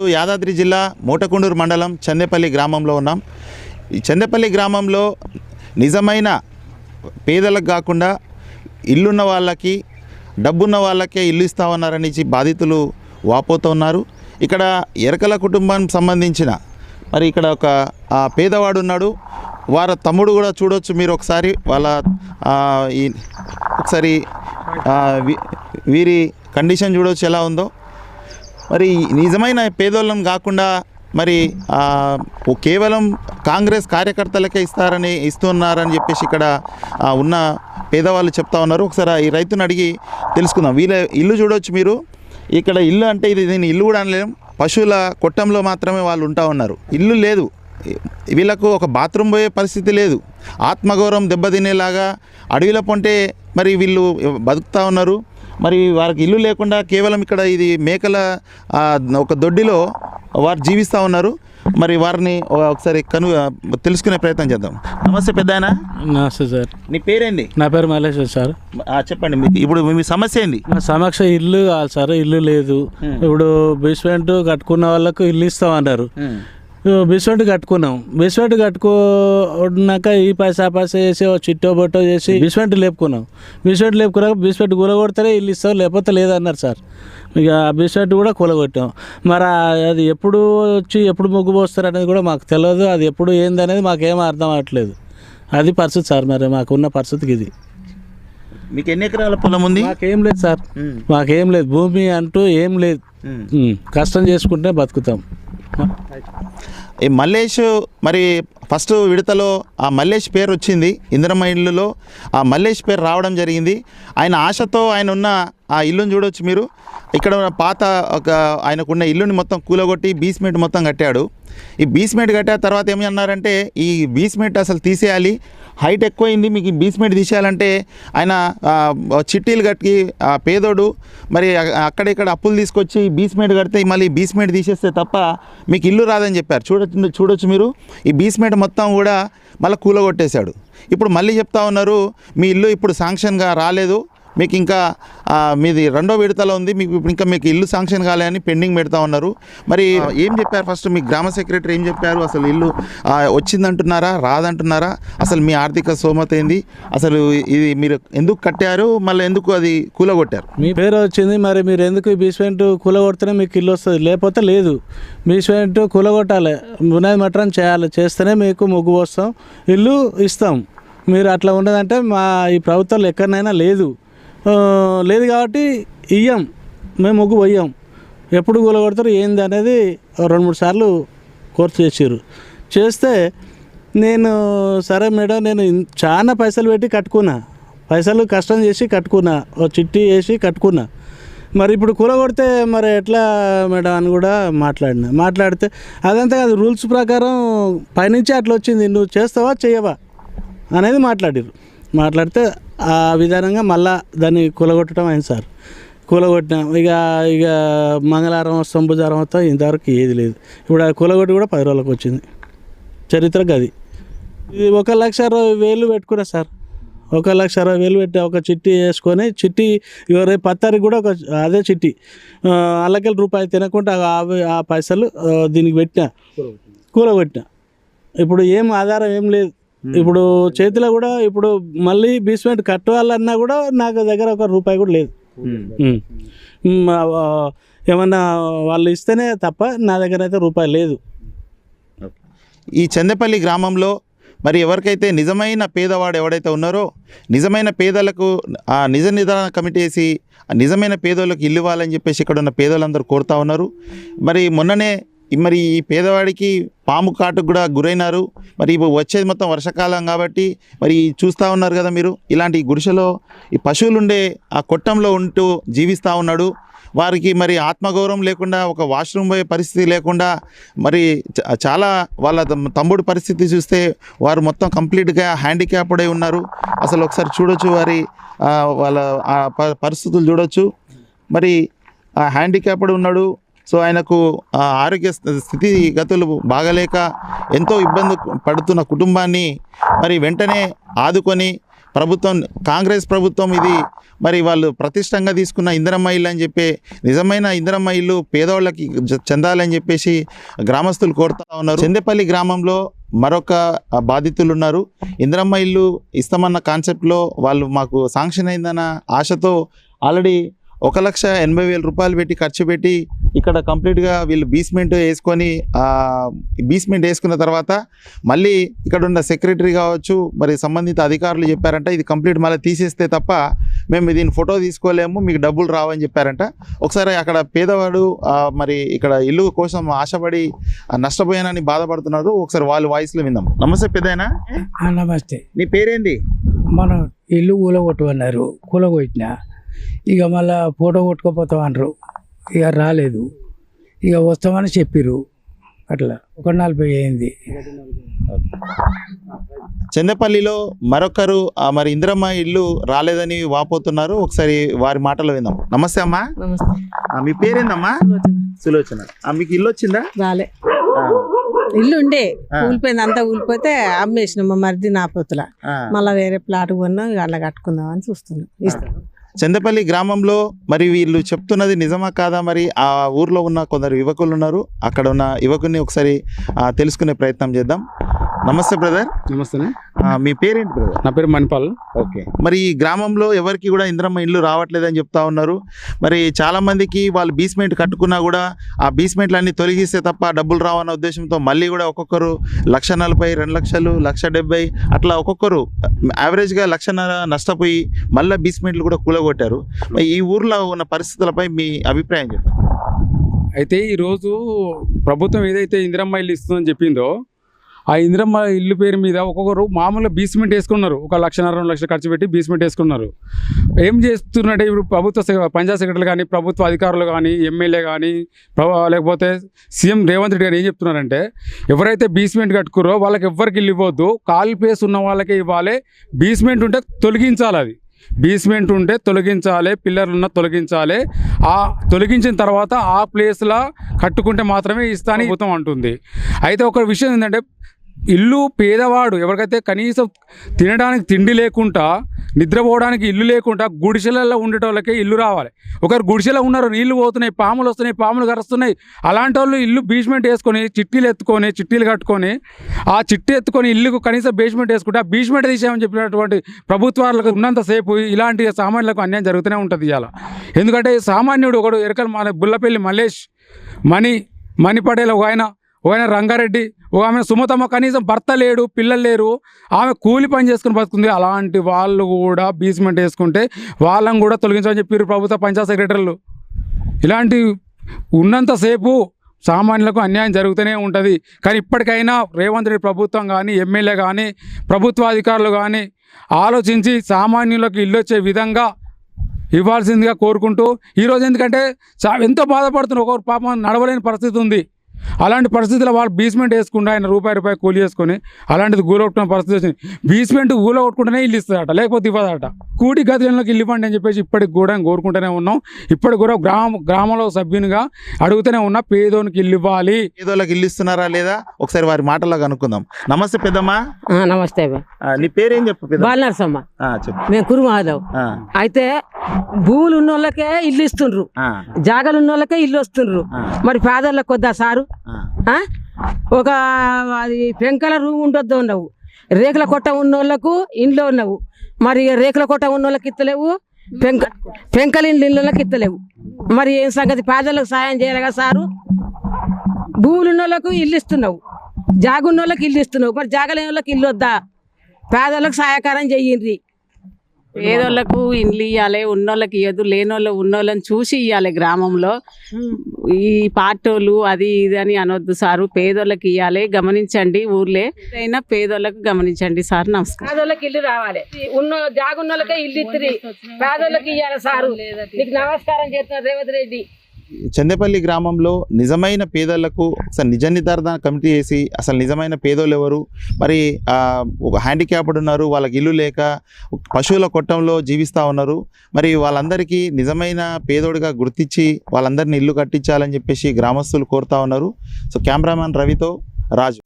యాదాద్రి జిల్లా మోటకొండూరు మండలం చందేపల్లి గ్రామంలో ఉన్నాం. ఈ చందేపల్లి గ్రామంలో నిజమైన పేదలకు కాకుండా ఇల్లున్న వాళ్ళకి, డబ్బున్న వాళ్ళకే ఇల్లు ఇస్తామన్నారని బాధితులు వాపోతూ ఉన్నారు. ఇక్కడ ఎరకల కుటుంబానికి సంబంధించిన మరి ఇక్కడ ఒక పేదవాడు ఉన్నాడు. వారి తమ్ముడు కూడా చూడొచ్చు మీరు ఒకసారి. వాళ్ళ ఒకసారి వీరి కండిషన్ చూడవచ్చు ఎలా ఉందో. మరి నిజమైన పేదోళ్ళం కాకుండా మరి కేవలం కాంగ్రెస్ కార్యకర్తలకే ఇస్తున్నారని చెప్పేసి ఇక్కడ ఉన్న పేదవాళ్ళు చెప్తా ఉన్నారు. ఒకసారి ఈ రైతుని అడిగి తెలుసుకుందాం. వీళ్ళ ఇల్లు చూడవచ్చు మీరు. ఇక్కడ ఇల్లు అంటే దీన్ని ఇల్లు కూడా అనలేం, పశువుల కొట్టంలో మాత్రమే వాళ్ళు ఉంటా ఉన్నారు. ఇల్లు లేదు, వీళ్ళకు ఒక బాత్రూమ్ పోయే పరిస్థితి లేదు. ఆత్మగౌరవం దెబ్బతినేలాగా అడవిలో పొంటే మరి వీళ్ళు బతుకుతూ ఉన్నారు. మరి వారికి ఇల్లు లేకుండా కేవలం ఇక్కడ ఇది మేకల ఒక దొడ్డిలో వారు జీవిస్తూ ఉన్నారు. మరి వారిని ఒకసారి తెలుసుకునే ప్రయత్నం చేద్దాం. నమస్తే పెద్దాయన. నమస్తే సార్. నీ పేరేంది? నా పేరు మల్లేశ్వర్ సార్. చెప్పండి, మీకు ఇప్పుడు మీ సమస్య ఏంది? నా సమస్య ఇల్లు కావాలి సార్. ఇల్లు లేదు. ఇప్పుడు బేస్మెంట్ కట్టుకున్న వాళ్ళకు ఇల్లు ఇస్తామన్నారు. బేస్మెంట్ కట్టుకున్నాం. బేస్మెంట్ కట్టుకున్నాక ఈ పైసా చేసి చిట్టో బొట్టో చేసి బేస్మెంట్ లేపుకున్నాం. బేస్మెంట్ కూలగొడితేనే ఇల్లు ఇస్తాం, లేకపోతే లేదన్నారు సార్. ఇక బేస్మెంట్ కూడా కూలగొట్టాం. మరి అది ఎప్పుడు వచ్చి ఎప్పుడు ముగ్గు పోస్తారు అనేది కూడా మాకు తెలియదు. అది ఎప్పుడు ఏంది అనేది మాకేమీ అర్థం అవ్వట్లేదు. అది పరిస్థితి సార్. మరి మాకున్న పరిస్థితికి ఇది. మీకు ఎన్ని ఎకరాల పొలం ఉంది? మాకేం లేదు సార్. మాకేం లేదు, భూమి అంటూ ఏం లేదు. కష్టం చేసుకుంటే బతుకుతాం. ఈ మల్లేష్ మరి ఫస్ట్ విడతలో ఆ మల్లేష్ పేరు వచ్చింది. ఇందిరమ్మ ఇల్లులో ఆ మల్లేష్ పేరు రావడం జరిగింది. ఆయన ఆశతో ఆయన ఉన్న ఆ ఇల్లుని చూడవచ్చు మీరు. ఇక్కడ పాత ఒక ఆయనకున్న ఇల్లుని మొత్తం కూలగొట్టి బేస్మెంట్ మొత్తం కట్టాడు. ఈ బేస్మెంట్ కట్టిన తర్వాత ఏమన్నారంటే ఈ బేస్మెంట్ అసలు తీసేయాలి, హైట్ ఎక్కువైంది, మీకు ఈ బేస్మెంట్ తీసేయాలంటే ఆయన చిట్టీలు కట్టి పేదోడు మరి అక్కడిక్కడ అప్పులు తీసుకొచ్చి బేస్మెంట్ కడితే మళ్ళీ బేస్మెంట్ తీసేస్తే తప్ప మీకు ఇల్లు రాదని చెప్పారు. చూడొచ్చు మీరు. ఈ బేస్మెంట్ మొత్తం కూడా మళ్ళీ కూలగొట్టేశాడు. ఇప్పుడు మళ్ళీ చెప్తా ఉన్నారు మీ ఇల్లు ఇప్పుడు శాంక్షన్గా రాలేదు, మీకు ఇంకా మీది రెండో విడతలో ఉంది, మీకు ఇల్లు శాంక్షన్ కాలేదని పెండింగ్ పెడతా ఉన్నారు. మరి ఏం చెప్పారు ఫస్ట్ మీ గ్రామ సెక్రటరీ ఏం చెప్పారు? అసలు ఇల్లు వచ్చిందంటున్నారా, రాదంటున్నారా? అసలు మీ ఆర్థిక స్తోమత ఏంది? అసలు ఇది మీరు ఎందుకు కట్టారు, మళ్ళీ ఎందుకు అది కూలగొట్టారు? మీ పేరు వచ్చింది, మరి మీరు ఎందుకు ఈ బేస్మెంట్ కూలగొడితేనే మీకు ఇల్లు వస్తుంది, లేకపోతే లేదు. బేస్మెంట్ కూలగొట్టాలి, బునాది మటరం చేయాలి, చేస్తేనే మీకు ముగ్గు పోస్తాం, ఇల్లు ఇస్తాం. మీరు అట్లా ఉండదంటే మా ఈ ప్రభుత్వాలు ఎక్కడనైనా లేదు కాబట్టి ఇయ్యం, మేము ముగ్గు పోయాం. ఎప్పుడు కూలగొడతారు ఏంది అనేది 2-3 సార్లు కోర్సు చేస్తే నేను సరే మేడం, నేను చాలా పైసలు పెట్టి కట్టుకున్నా, పైసలు కష్టం చేసి కట్టుకున్నా, ఓ చిట్టి వేసి కట్టుకున్నా, మరి ఇప్పుడు కూలగొడితే మరి ఎట్లా మేడం అని కూడా మాట్లాడితే అదంతా కాదు, రూల్స్ ప్రకారం పైనుంచి అట్లా వచ్చింది, నువ్వు చేస్తావా చేయవా అనేది మాట్లాడితే ఆ విధానంగా మళ్ళా దాన్ని కూలగొట్టడం అయింది సార్. కూలగొట్టినాం. ఇక మంగళవారం వస్తాం, బుధవారం వస్తాం, ఇంతవరకు ఏది లేదు. ఇప్పుడు ఆ కూలగొట్టి కూడా 10 రోజులకు వచ్చింది. చరిత్ర గది. ఇది 1,60,000 పెట్టుకున్నా సార్. 1,60,000 పెట్టి ఒక చిట్టి వేసుకొని, చిట్టి రేపు 10 తారీఖు కూడా ఒక అదే చిట్టి అల్లకెళ్ళి రూపాయి తినకుండా ఆ పైసలు దీనికి కూలగొట్టినా. ఇప్పుడు ఏం ఆధారం ఏం లేదు. ఇప్పుడు చేతిలో కూడా ఇప్పుడు మళ్ళీ బేస్మెంట్ కట్టాలన్నా కూడా నాకు దగ్గర 1 రూపాయి కూడా లేదు. ఏమన్నా వాళ్ళు ఇస్తేనే తప్ప నా దగ్గర అయితే రూపాయి లేదు. ఈ చందేపల్లి గ్రామంలో మరి ఎవరికైతే నిజమైన పేదవాడు ఎవడైతే ఉన్నారో, నిజమైన పేదలకు నిజ నిర్ధారణ కమిటీ వేసి నిజమైన పేదోళ్ళకి ఇల్లు ఇవ్వాలని చెప్పేసి ఇక్కడ ఉన్న పేదోళ్ళందరూ కోరుతూ ఉన్నారు. మరి మొన్ననే మరి ఈ పేదవాడికి పాము కాటుకు కూడా గురైనారు. మరి వచ్చేది మొత్తం వర్షాకాలం కాబట్టి మరి చూస్తూ ఉన్నారు కదా మీరు. ఇలాంటి గుడిసెలో ఈ పశువులు ఉండే ఆ కొట్టంలో ఉంటూ జీవిస్తూ ఉన్నాడు. వారికి మరి ఆత్మగౌరవం లేకుండా, ఒక వాష్రూమ్ పోయే పరిస్థితి లేకుండా, మరి చాలా వాళ్ళ తమ్ముడు పరిస్థితి చూస్తే వారు మొత్తం కంప్లీట్గా హ్యాండిక్యాప్డ్ అయి ఉన్నారు. అసలు ఒకసారి చూడొచ్చు వారి వాళ్ళ పరిస్థితులు చూడొచ్చు. మరి హ్యాండిక్యాప్డ్ ఉన్నాడు. సో ఆయనకు ఆరోగ్య స్థితిగతులు బాగలేక ఎంతో ఇబ్బంది పడుతున్న కుటుంబాన్ని మరి వెంటనే ఆదుకొని ప్రభుత్వం కాంగ్రెస్ ప్రభుత్వం ఇది మరి వాళ్ళు ప్రతిష్టంగా తీసుకున్న ఇందిరమ్మ ఇల్లు అని చెప్పి నిజమైన ఇందిరమ్మ ఇల్లు పేదవాళ్ళకి చెందాలని చెప్పేసి గ్రామస్తులు కోరుతా ఉన్నారు. చందేపల్లి గ్రామంలో మరొక బాధితులు ఉన్నారు. ఇందిరమ్మ ఇల్లు ఇస్తామన్న కాన్సెప్ట్లో వాళ్ళు మాకు శాంక్షన్ అయిందన్న ఆశతో ఆల్రెడీ 1,80,000 రూపాయలు పెట్టి ఖర్చు పెట్టి ఇక్కడ కంప్లీట్గా వీళ్ళు బేస్మెంట్ వేసుకున్న తర్వాత మళ్ళీ ఇక్కడ ఉన్న సెక్రటరీ కావచ్చు మరి సంబంధిత అధికారులు చెప్పారంట ఇది కంప్లీట్ మళ్ళీ తీసేస్తే తప్ప మేము దీని ఫోటో తీసుకోలేము, మీకు డబ్బులు రావని చెప్పారంట. ఒకసారి అక్కడ పేదవాడు మరి ఇక్కడ ఇల్లు కోసం ఆశపడి నష్టపోయానని బాధపడుతున్నారు. ఒకసారి వాళ్ళ వాయిస్లో విందాం. నమస్తే పెద్దయినా. నమస్తే. నీ పేరేంది? మనం ఇల్లు కూలగొట్టమన్నారు, కూలగొట్టిన ఇక మళ్ళా ఫోటో కొట్టుకోపోతాం అన్నారు. ఇక రాలేదు, ఇక వస్తామని చెప్పిర్రు. అట్లా 1:40 అయింది. చందేపల్లిలో మరొకరు మరి ఇందిరమ్మ ఇల్లు రాలేదని వాపోతున్నారు. ఒకసారి వారి మాటలు విందాం. నమస్తే అమ్మా. నమస్తే. మీ పేరేందమ్మా? సులోచన. మీకు ఇల్లు వచ్చిందా? రాలే. ఇల్లు ఉండే కూలిపోయింది, అంతా కూలిపోతే అమ్మేసినాం మా మరిది నా పొత్తుల. మళ్ళీ వేరే ప్లాట్ కొన్నాం, అలా కట్టుకుందాం అని చూస్తున్నాం. ఇస్తాం. చందేపల్లి గ్రామంలో మరి వీళ్ళు చెప్తున్నది నిజమా కాదా? మరి ఆ ఊర్లో ఉన్న కొందరు యువకులు ఉన్నారు. అక్కడ ఉన్న యువకుని ఒకసారి తెలుసుకునే ప్రయత్నం చేద్దాం. నమస్తే బ్రదర్. నమస్తే. మీ పేరేంటి బ్రదర్? నా పేరు మణిపాల్. ఓకే. మరి ఈ గ్రామంలో ఎవరికి కూడా ఇందిరమ్మ ఇల్లు రావట్లేదని చెప్తా ఉన్నారు. మరి చాలా మందికి వాళ్ళు బేస్మెంట్ కట్టుకున్నా కూడా ఆ బేస్మెంట్లు అన్ని తొలగిస్తే తప్ప డబ్బులు రావన్న ఉద్దేశంతో మళ్ళీ కూడా ఒక్కొక్కరు 1,40,000, 2,00,000, 1,70,000 అట్లా ఒక్కొక్కరు యావరేజ్గా 1,00,000 నష్టపోయి మళ్ళీ బేస్మెంట్లు కూడా కూలగొట్టారు. ఈ ఊర్లో ఉన్న పరిస్థితులపై మీ అభిప్రాయం చెప్పండి. అయితే ఈరోజు ప్రభుత్వం ఏదైతే ఇందిరమ్మ ఇల్లు ఇస్తుందని చెప్పిందో ఆ ఇందిరమ్మ ఇల్లు పేరు మీద ఒక్కొక్కరు మామూలుగా బేస్మెంట్ వేసుకున్నారు. 1,00,000, 2 లక్షలు ఖర్చు పెట్టి బేస్మెంట్ వేసుకున్నారు. ఏం చేస్తున్నట్టే ఇప్పుడు పంచాయత్ సెక్రటరీలు కానీ, ప్రభుత్వ అధికారులు కానీ, ఎమ్మెల్యే కానీ, లేకపోతే సీఎం రేవంత్ రెడ్డి గారు ఏం చెప్తున్నారంటే ఎవరైతే బేస్మెంట్ కట్టుకురో వాళ్ళకి ఎవ్వరికి ఇల్లు ఇవ్వద్దు, ఖాళీ ప్లేస్ ఉన్న వాళ్ళకే ఇవ్వాలి. బేస్మెంట్ ఉంటే తొలగించాలి, అది బేస్మెంట్ ఉంటే తొలగించాలి, పిల్లర్లున్న తొలగించాలి. ఆ తొలగించిన తర్వాత ఆ ప్లేస్లో కట్టుకుంటే మాత్రమే ఇస్తాను ప్రభుత్వం అంటుంది. అయితే ఒక విషయం ఏంటంటే ఇల్లు పేదవాడు ఎవరికైతే కనీసం తినడానికి తిండి లేకుండా, నిద్రపోవడానికి ఇల్లు లేకుండా గుడిసెలలో ఉండేటోళ్ళకే ఇల్లు రావాలి. ఒకరు గుడిసెలో ఉన్నారు, నీళ్లు పోతున్నాయి, పాములు వస్తున్నాయి, పాములు కరుస్తున్నాయి. అలాంటి వాళ్ళు ఇల్లు బేస్మెంట్ వేసుకొని చిట్టీలు కట్టుకొని ఆ చిట్టి ఎత్తుకొని ఇల్లుకు కనీసం బేస్మెంట్ వేసుకుంటే ఆ బేస్మెంట్ తీసామని చెప్పినటువంటి ప్రభుత్వాలకు ఉన్నంతసేపు ఇలాంటి సామాన్యులకు అన్యాయం జరుగుతూనే ఉంటుంది ఇవాళ. ఎందుకంటే సామాన్యుడు ఒకడు ఎరకల్ బుల్లపల్లి మల్లేష్, మణి పటేల్, ఒక ఆయన రంగారెడ్డి, ఒక ఆమె సుమతమ్మ, కనీసం భర్త లేడు, పిల్లలు లేరు, ఆమె కూలి పని చేసుకుని బతుకుంది. అలాంటి వాళ్ళు కూడా బేస్మెంట్ వేసుకుంటే వాళ్ళని కూడా తొలగించాలని చెప్పారు ప్రభుత్వ పంచాయత్ సెక్రటరీలు. ఇలాంటి ఉన్నంతసేపు సామాన్యులకు అన్యాయం జరుగుతూనే ఉంటుంది. కానీ ఇప్పటికైనా రేవంత్ రెడ్డి ప్రభుత్వం కానీ, ఎమ్మెల్యే కానీ, ప్రభుత్వ అధికారులు కానీ ఆలోచించి సామాన్యులకు ఇల్లు వచ్చే విధంగా ఇవ్వాల్సిందిగా కోరుకుంటూ, ఈరోజు ఎందుకంటే ఎంతో బాధపడుతున్నారు, ఒకరు పాపం నడవలేని పరిస్థితి ఉంది. అలాంటి పరిస్థితుల్లో వాళ్ళు బేస్మెంట్ వేసుకుంటే ఆయన రూపాయి కూలి చేసుకొని అలాంటిది కూలగొట్టుకున్న పరిస్థితి వచ్చింది. బేస్మెంట్ కూలగొట్టుకుంటేనే ఇల్లు ఇస్తుందట, లేకపోతే ఇవ్వదట. కూడి గదిలోకి ఇల్లు ఇవ్వండి అని చెప్పేసి ఇప్పటికి కూడా కోరుకుంటూనే ఉన్నాం. ఇప్పటికి కూడా గ్రామంలో సభ్యునిగా అడుగుతూనే ఉన్నా, పేదోనికి ఇల్లు ఇవ్వాలి. పేదోళ్ళకి ఇల్లు ఇస్తున్నారా లేదా ఒకసారి వారి మాటల్లో కనుక్కుందాం. నమస్తే పెద్దమ్మా. నమస్తే. నీ పేరేం చెప్పు? బాలనరసమ్మ. చెప్పు. మేము కురుమాధవ్. అయితే భూములు ఉన్న వాళ్ళకే ఇల్లు ఇస్తుండ్రు, జాగాలు ఉన్న వాళ్ళకే ఇల్లు వస్తుండ్రు. మరి పేదోళ్ళకి వద్దా సారు? ఒక అది పెంకల రూమ్ ఉండొద్దు ఉన్నావు, రేకుల కొట్ట ఉన్న వాళ్ళకు ఇంట్లో ఉన్నావు. మరి రేకుల కొట్ట ఉన్న వాళ్ళకి ఇస్తలేవు, పెంకల ఇళ్ళకి ఇస్తలేవు. మరి ఏం సంగతి? పేదలకు సాయం చేయాలి కదా సారు? భూములు ఉన్న వాళ్ళకు ఇల్లు ఇస్తున్నావు, జాగున్న వాళ్ళకి ఇల్లు ఇస్తున్నావు. మరి జాగలేని వాళ్ళకి ఇల్లు వద్దా? పేదలకు సహాయకారం చెయ్యండి. పేదోళ్ళకు ఇండ్లు ఇవ్వాలి, ఉన్నోళ్ళకి ఇవ్వదు, లేనోళ్ళు ఉన్నోళ్ళని చూసి ఇవ్వాలి. గ్రామంలో ఈ పార్టోళ్ళు అది ఇది అని అనొద్దు సారు. పేదోళ్ళకి ఇవ్వాలి, గమనించండి. ఊర్లే అయినా పేదోళ్ళకి గమనించండి సార్. నమస్కారం. పేదోళ్ళకి ఇల్లు రావాలి, జాగున్నోళ్ళకే ఇల్లు ఇస్తుంది, పేదోళ్ళకి ఇవ్వాలి సారు. నీకు నమస్కారం చేస్తున్నారు రేవంత్ రెడ్డి. చందేపల్లి గ్రామంలో నిజమైన పేదలకు అసలు నిజ నిర్ధారణ కమిటీ వేసి అసలు నిజమైన పేదోళ్ళు ఎవరు, మరి ఒక హ్యాండిక్యాప్డ్ ఉన్నారు, వాళ్ళకి ఇల్లు లేక పశువుల కొట్టంలో జీవిస్తూ ఉన్నారు. మరి వాళ్ళందరికీ నిజమైన పేదోడిగా గుర్తించి వాళ్ళందరినీ ఇల్లు కట్టించాలని చెప్పేసి గ్రామస్తులు కోరుతా ఉన్నారు. సో కెమెరామ్యాన్ రవితో రాజు.